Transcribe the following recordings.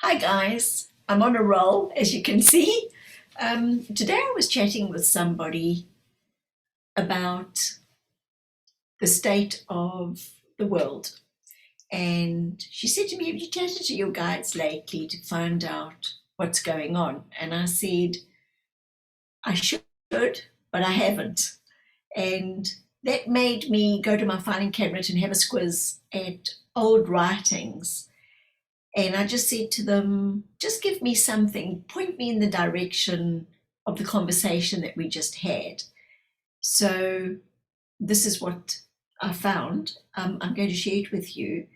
Hi guys, I'm on a roll as you can see. Today I was chatting with somebody about the state of the world, and she said to me, "Have you chatted to your guides lately to find out what's going on?" And I said, "I should, but I haven't." And that made me go to my filing cabinet and have a squiz at old writings. And I just said to them, just give me something, point me in the direction of the conversation that we just had. So this is what I found. I'm going to share it with you.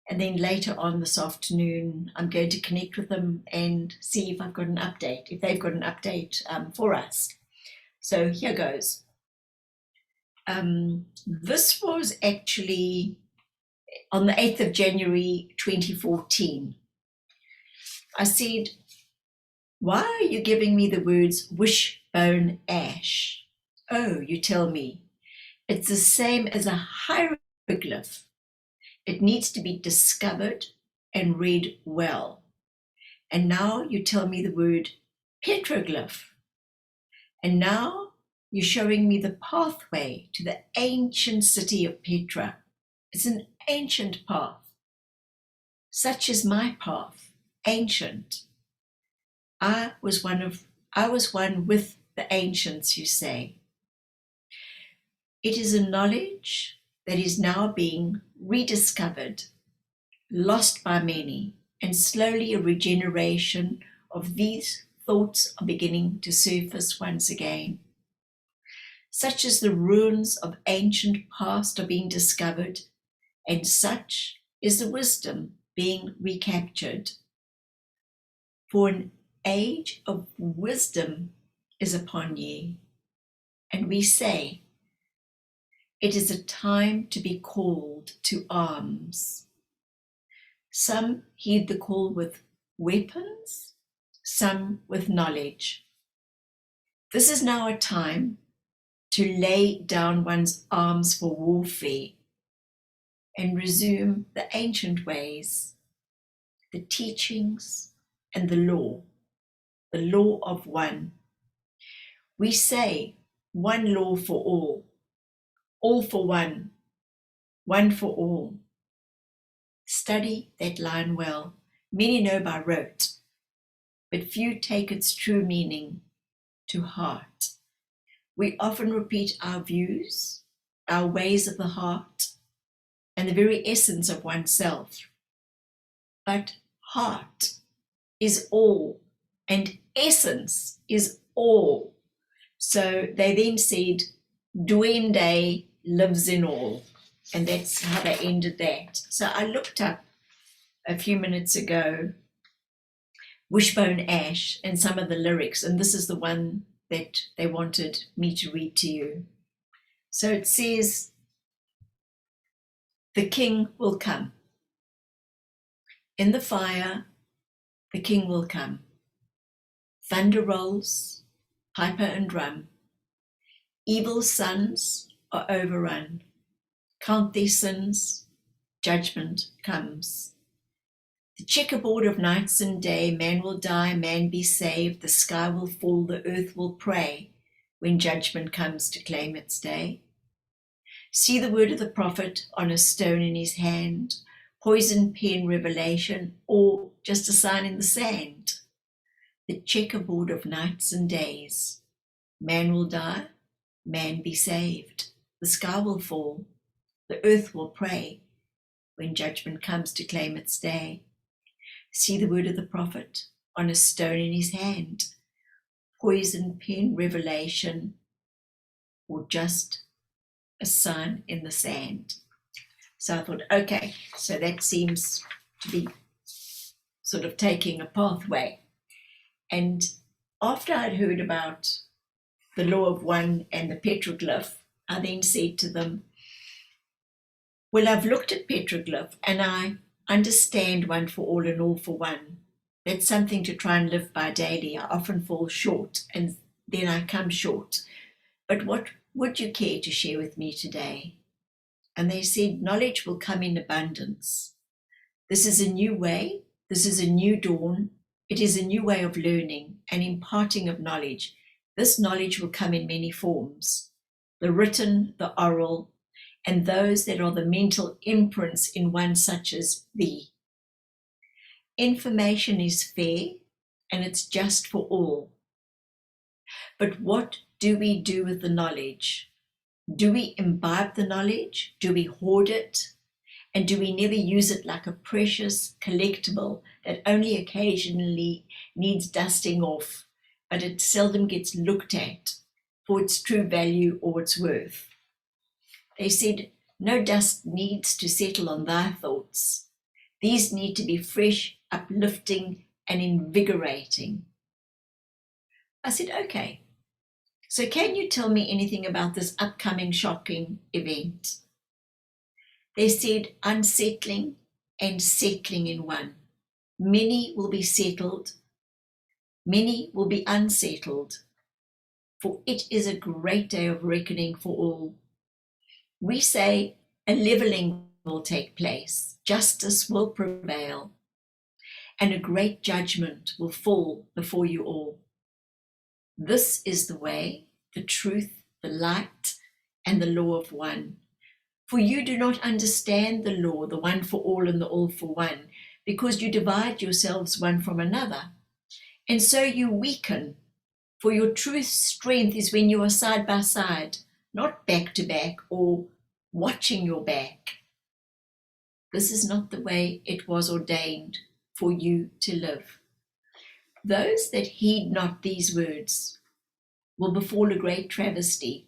And then later on this afternoon, I'm going to connect with them and see if I've got an update, if they've got an update for us. So here goes. This was actually on the 8th of January 2014. I said, "Why are you giving me the words wishbone ash?" "Oh, you tell me. It's the same as a hieroglyph. It needs to be discovered and read well. And now you tell me the word petroglyph. And now you're showing me the pathway to the ancient city of Petra. It's an ancient path. Such is my path, ancient. I was one with the ancients, you say. It is a knowledge that is now being rediscovered, lost by many, and slowly a regeneration of these thoughts are beginning to surface once again. Such as the ruins of ancient past are being discovered, and such is the wisdom being recaptured. For an age of wisdom is upon ye, and we say, it is a time to be called to arms. Some heed the call with weapons, some with knowledge. This is now a time to lay down one's arms for warfare and resume the ancient ways, the teachings and the law of one. We say one law for all for one for all. Study that line well. Many know by rote, but few take its true meaning to heart. We often repeat our views, our ways of the heart, and the very essence of oneself. But heart is all, and essence is all. So they then said, Duende lives in all. And that's how they ended that. So I looked up a few minutes ago Wishbone Ash and some of the lyrics, and this is the one that they wanted me to read to you. So it says, the king will come. In the fire, the king will come. Thunder rolls, piper and drum. Evil sons are overrun. Count their sins, judgment comes. The checkerboard of nights and day, man will die, man be saved, the sky will fall, the earth will pray, when judgment comes to claim its day. See the word of the prophet on a stone in his hand, poison pen revelation, or just a sign in the sand. The checkerboard of nights and days, man will die, man be saved, the sky will fall, the earth will pray, when judgment comes to claim its day. See the word of the prophet on a stone in his hand, poison pen revelation, or just a sign in the sand. So I thought, okay, so that seems to be sort of taking a pathway. And after I'd heard about the law of one and the petroglyph, I then said to them, well, I've looked at petroglyph and I understand one for all and all for one. That's something to try and live by daily. I often fall short and then I come short. But what would you care to share with me today? And they said, knowledge will come in abundance. This is a new way This is a new dawn. It is a new way of learning and imparting of knowledge. This knowledge will come in many forms: the written, the oral, and those that are the mental imprints in one such as thee. Information is fair and it's just for all. But what do we do with the knowledge? Do we imbibe the knowledge? Do we hoard it? And do we never use it like a precious collectible that only occasionally needs dusting off, but it seldom gets looked at for its true value or its worth? They said, no dust needs to settle on thy thoughts. These need to be fresh, uplifting, and invigorating. I said, okay. So can you tell me anything about this upcoming shocking event? They said, unsettling and settling in one. Many will be settled, many will be unsettled, for it is a great day of reckoning for all. We say a levelling will take place, justice will prevail, and a great judgment will fall before you all. This is the way, the truth, the light, and the law of one. For you do not understand the law, the one for all and the all for one, because you divide yourselves one from another. And so you weaken, for your true strength is when you are side by side, not back to back or watching your back. This is not the way it was ordained for you to live. Those that heed not these words will befall a great travesty,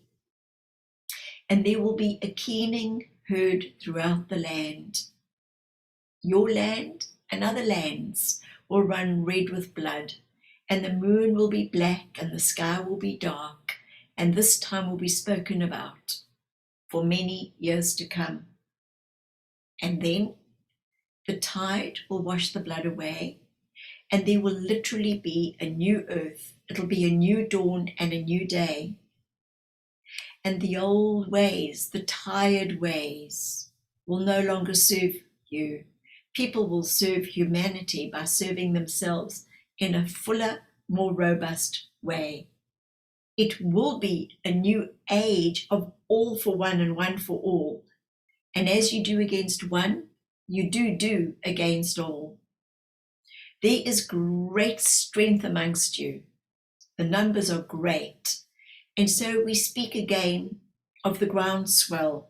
and there will be a keening heard throughout the land. Your land and other lands will run red with blood, and the moon will be black and the sky will be dark, and this time will be spoken about for many years to come. And then the tide will wash the blood away, and there will literally be a new earth. It'll be a new dawn and a new day. And the old ways, the tired ways, will no longer serve you. People will serve humanity by serving themselves in a fuller, more robust way. It will be a new age of all for one and one for all. And as you do against one, you do against all. There is great strength amongst you. The numbers are great. And so we speak again of the groundswell.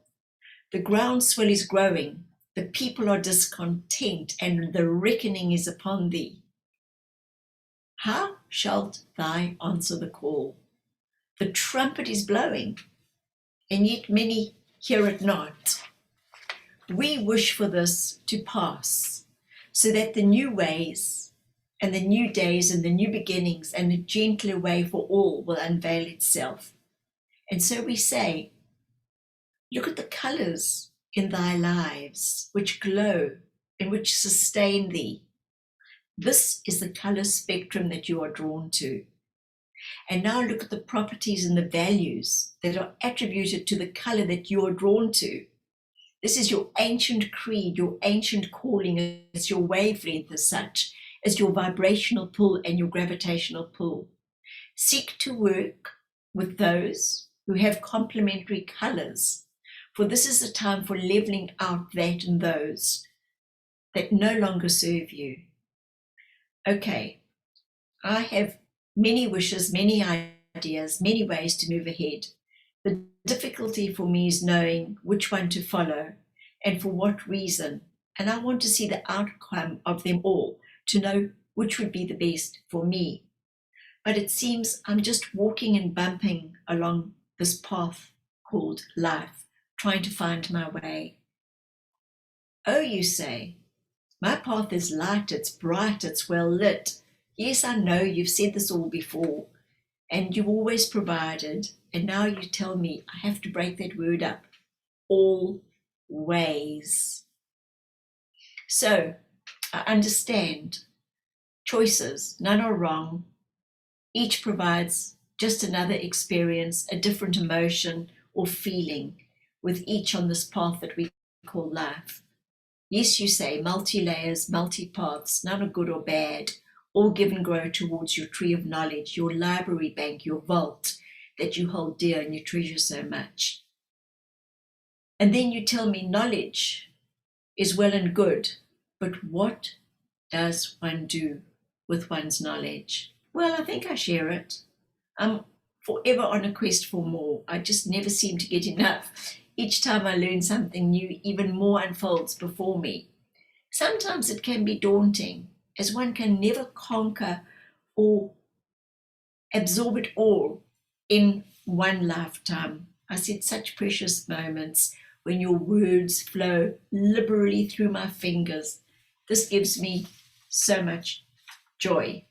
The groundswell is growing. The people are discontent, and the reckoning is upon thee. How shalt thou answer the call? The trumpet is blowing, and yet many hear it not. We wish for this to pass, so that the new ways and the new days and the new beginnings and a gentler way for all will unveil itself. And so we say, look at the colours in thy lives, which glow and which sustain thee. This is the colour spectrum that you are drawn to. And now look at the properties and the values that are attributed to the colour that you are drawn to. This is your ancient creed, your ancient calling. It's your wavelength as such, as your vibrational pull and your gravitational pull. Seek to work with those who have complementary colours, for this is a time for levelling out that and those that no longer serve you. Okay, I have many wishes, many ideas, many ways to move ahead. The difficulty for me is knowing which one to follow and for what reason. And I want to see the outcome of them all to know which would be the best for me. But it seems I'm just walking and bumping along this path called life, trying to find my way. Oh, you say, my path is light, it's bright, it's well lit. Yes, I know you've said this all before, and you've always provided, and now you tell me I have to break that word up. Always. So, I understand. Choices, none are wrong. Each provides just another experience, a different emotion or feeling with each on this path that we call life. Yes, you say, multi-layers, multi-paths, none are good or bad, all give and grow towards your tree of knowledge, your library bank, your vault that you hold dear and you treasure so much. And then you tell me knowledge is well and good, but what does one do with one's knowledge? Well, I think I share it. I'm forever on a quest for more. I just never seem to get enough. Each time I learn something new, even more unfolds before me. Sometimes it can be daunting, as one can never conquer or absorb it all in one lifetime. I said such precious moments when your words flow liberally through my fingers. This gives me so much joy.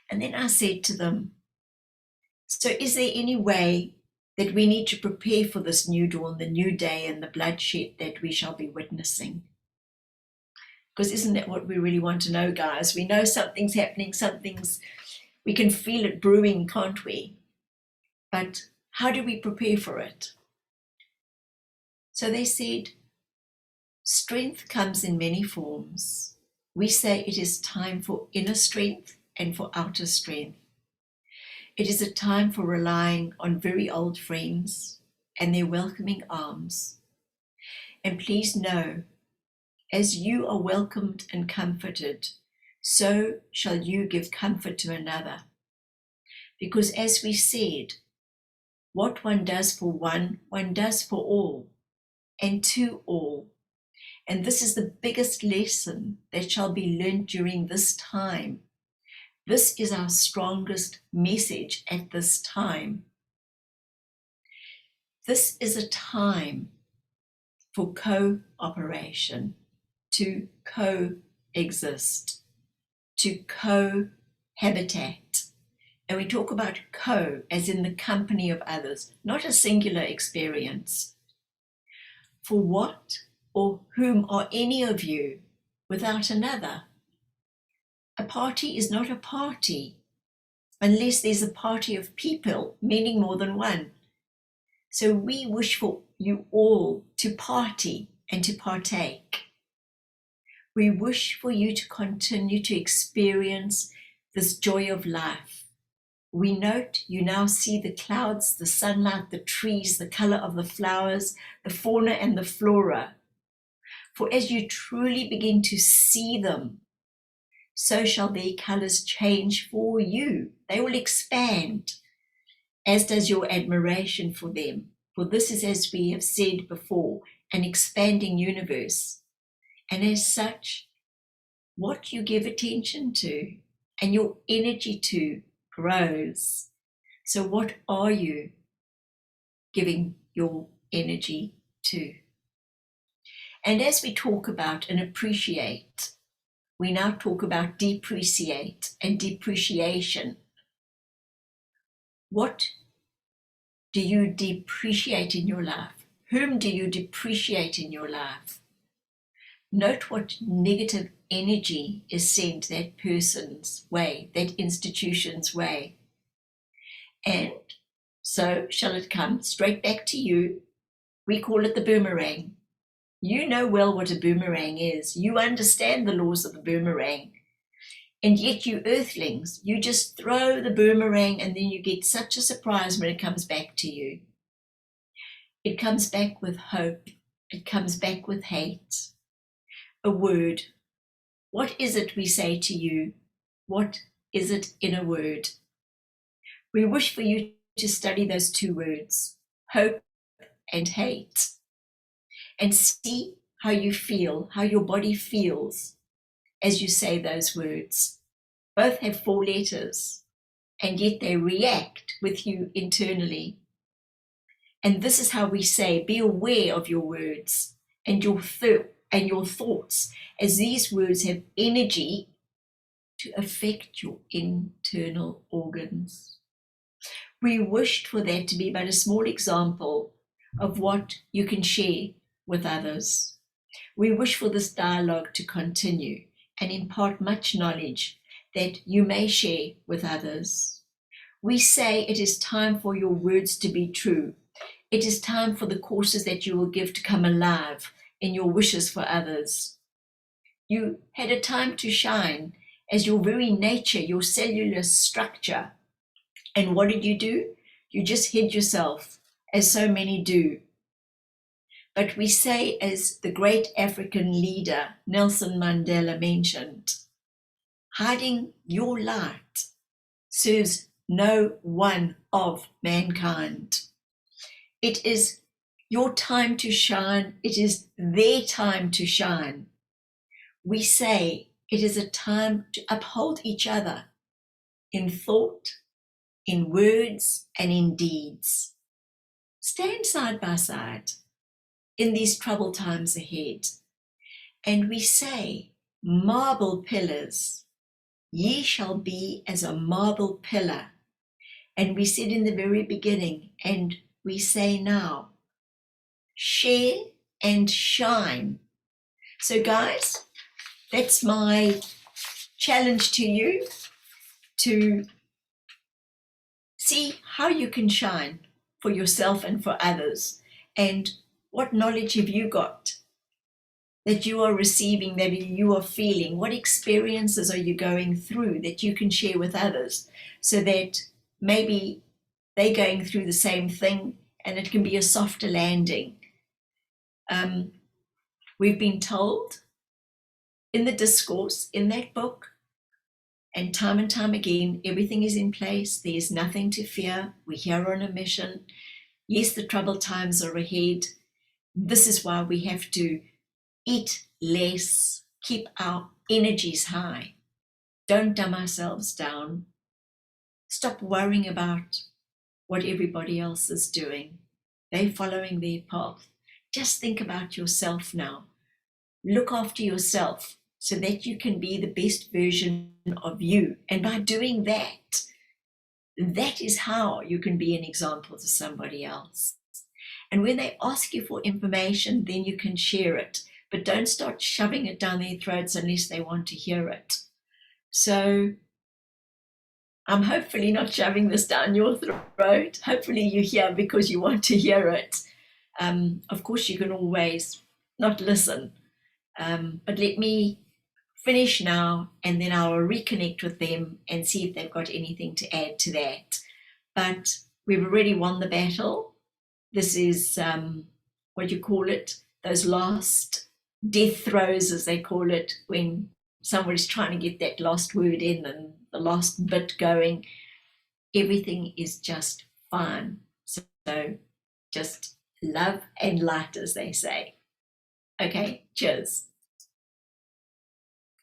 And then I said to them, so is there any way that we need to prepare for this new dawn, the new day, and the bloodshed that we shall be witnessing? Because isn't that what we really want to know, guys? We know something's happening, we can feel it brewing, can't we? But how do we prepare for it? So they said, strength comes in many forms. We say it is time for inner strength and for outer strength. It is a time for relying on very old friends and their welcoming arms. And please know, as you are welcomed and comforted, so shall you give comfort to another. Because as we said, what one does for one, one does for all, and to all. And this is the biggest lesson that shall be learned during this time. This is our strongest message at this time. This is a time for cooperation, to coexist, to cohabitat. And we talk about co as in the company of others, not a singular experience. For what or whom are any of you without another? A party is not a party unless there's a party of people, meaning more than one. So we wish for you all to party and to partake. We wish for you to continue to experience this joy of life. We note you now see the clouds, the sunlight, the trees, the color of the flowers, the fauna and the flora. For as you truly begin to see them, so shall their colors change for you. They will expand, as does your admiration for them. For this is, as we have said before, an expanding universe. And as such, what you give attention to and your energy to grows. So what are you giving your energy to? And as we talk about and appreciate, we now talk about depreciate and depreciation. What do you depreciate in your life? Whom do you depreciate in your life? Note what negative energy is sent that person's way, that institution's way. And so shall it come straight back to you. We call it the boomerang. You know well what a boomerang is. You understand the laws of the boomerang. And yet you earthlings, you just throw the boomerang and then you get such a surprise when it comes back to you. It comes back with hope. It comes back with hate. A word. What is it we say to you? What is it in a word? We wish for you to study those two words, hope and hate, and see how you feel, how your body feels as you say those words. Both have 4 letters, and yet they react with you internally. And this is how we say, be aware of your words and your thoughts, as these words have energy to affect your internal organs. We wished for that to be but a small example of what you can share with others. We wish for this dialogue to continue and impart much knowledge that you may share with others. We say it is time for your words to be true. It is time for the courses that you will give to come alive in your wishes for others. You had a time to shine as your very nature, your cellular structure. And what did you do? You just hid yourself, as so many do. But we say, as the great African leader Nelson Mandela mentioned, hiding your light serves no one of mankind. It is your time to shine. It is their time to shine. We say it is a time to uphold each other in thought, in words, and in deeds. Stand side by side in these troubled times ahead. And we say, marble pillars, ye shall be as a marble pillar. And we said in the very beginning, and we say now, share and shine. So guys, that's my challenge to you, to see how you can shine for yourself and for others. And what knowledge have you got that you are receiving, that you are feeling? What experiences are you going through that you can share with others, so that maybe they're going through the same thing and it can be a softer landing? We've been told in the discourse, in that book, and time again, everything is in place. There's nothing to fear. We're here on a mission. Yes, the troubled times are ahead. This is why we have to eat less, keep our energies high. Don't dumb ourselves down. Stop worrying about what everybody else is doing. They're following their path. Just think about yourself now. Look after yourself so that you can be the best version of you. And by doing that, that is how you can be an example to somebody else. And when they ask you for information, then you can share it. But don't start shoving it down their throats unless they want to hear it. So I'm hopefully not shoving this down your throat. Hopefully you're here because you want to hear it. Of course, you can always not listen. But let me finish now, and then I'll reconnect with them and see if they've got anything to add to that. But we've already won the battle. This is, what do you call it? Those last death throes, as they call it, when somebody's trying to get that last word in and the last bit going. Everything is just fine. So just love and light, as they say. Okay, cheers.